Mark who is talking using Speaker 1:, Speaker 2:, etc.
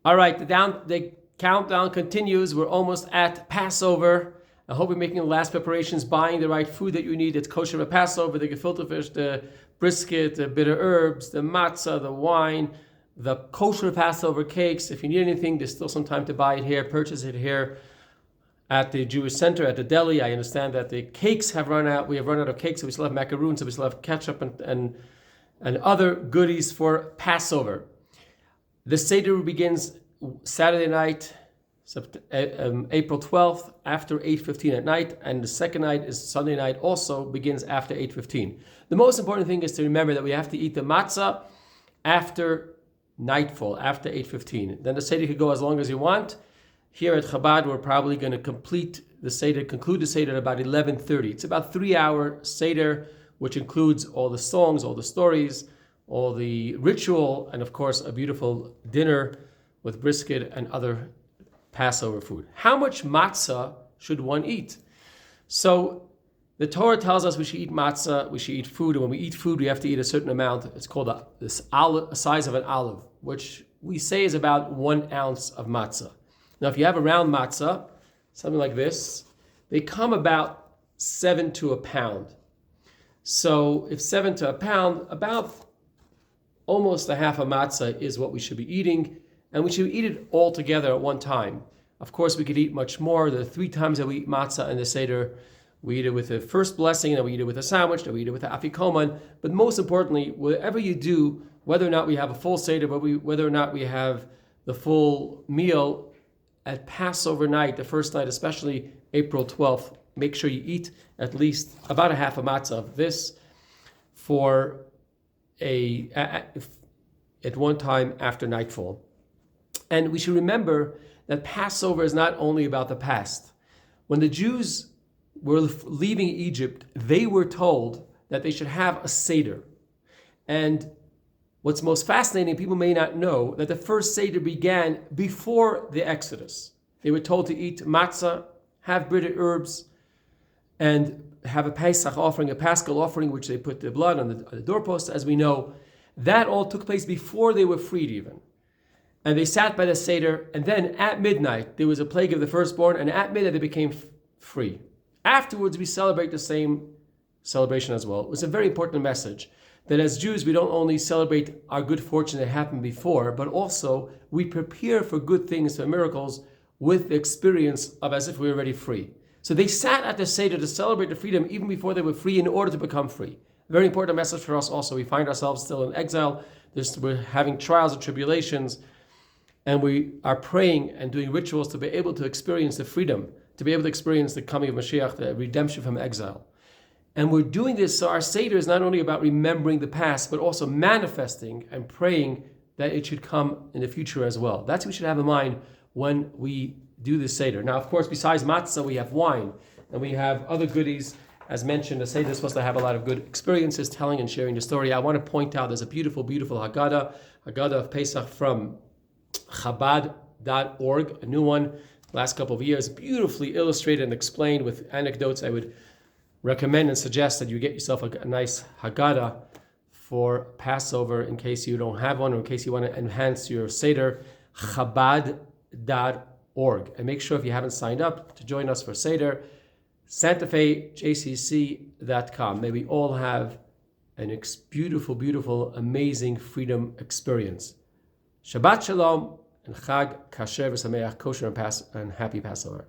Speaker 1: All right, the countdown continues. We're almost at Passover. I hope you're making the last preparations, buying the right food that you need. It's kosher for Passover, the gefilte fish, the brisket, the bitter herbs, the matzah, the wine, the kosher Passover cakes. If you need anything, there's still some time to buy it here, purchase it here at the Jewish Center, at the deli. I understand that the cakes have run out. We have run out of cakes, so we still have macaroons, so we still have ketchup and other goodies for Passover. The Seder begins Saturday night, April 12th, after 8:15 at night, and the second night is Sunday night, also begins after 8:15. The most important thing is to remember that we have to eat the matzah after nightfall, after 8:15. Then the Seder could go as long as you want. Here at Chabad, we're probably going to conclude the Seder at about 11:30. It's about a 3-hour Seder, which includes all the songs, all the stories, all the ritual, and of course, a beautiful dinner with brisket and other Passover food. How much matzah should one eat? So the Torah tells us we should eat matzah, we should eat food, and when we eat food, we have to eat a certain amount. It's called the size of an olive, which we say is about 1 ounce of matzah. Now, if you have a round matzah, something like this, they come about 7 to a pound. So if 7 to a pound, about almost a half a matzah is what we should be eating, and we should eat it all together at one time. Of course, we could eat much more. There are 3 times that we eat matzah in the Seder. We eat it with the first blessing, then we eat it with a sandwich, then we eat it with the afikoman. But most importantly, whatever you do, whether or not we have a full Seder, whether or not we have the full meal at Passover night, the first night, especially April 12th, make sure you eat at least about a half a matzah of this for at one time after nightfall. And we should remember that Passover is not only about the past. When the Jews were leaving Egypt, they were told that they should have a Seder. And what's most fascinating, people may not know, that the first Seder began before the Exodus. They were told to eat matzah, have bitter herbs, and have a Pesach offering, a Paschal offering, which they put the blood on the doorpost, as we know. That all took place before they were freed even. And they sat by the Seder, and then at midnight, there was a plague of the firstborn, and at midnight they became free. Afterwards, we celebrate the same celebration as well. It was a very important message that as Jews, we don't only celebrate our good fortune that happened before, but also we prepare for good things, for miracles, with the experience of as if we were already free. So they sat at the Seder to celebrate the freedom even before they were free in order to become free. A very important message for us also. We find ourselves still in exile. We're having trials and tribulations, and we are praying and doing rituals to be able to experience the freedom, to be able to experience the coming of Mashiach, the redemption from exile. And we're doing this so our Seder is not only about remembering the past, but also manifesting and praying that it should come in the future as well. That's what we should have in mind when we do this Seder. Now, of course, besides matzah, we have wine, and we have other goodies. As mentioned, the Seder is supposed to have a lot of good experiences, telling and sharing the story. I want to point out there's a beautiful, beautiful Haggadah of Pesach from Chabad.org, a new one, last couple of years, beautifully illustrated and explained with anecdotes. I would recommend and suggest that you get yourself a nice Haggadah for Passover in case you don't have one, or in case you want to enhance your Seder. Chabad.org. And make sure, if you haven't signed up to join us for Seder, SantaFeJCC.com. May we all have an beautiful, beautiful, amazing freedom experience. Shabbat Shalom and Chag Kasher v'Sameach, kosher and happy Passover.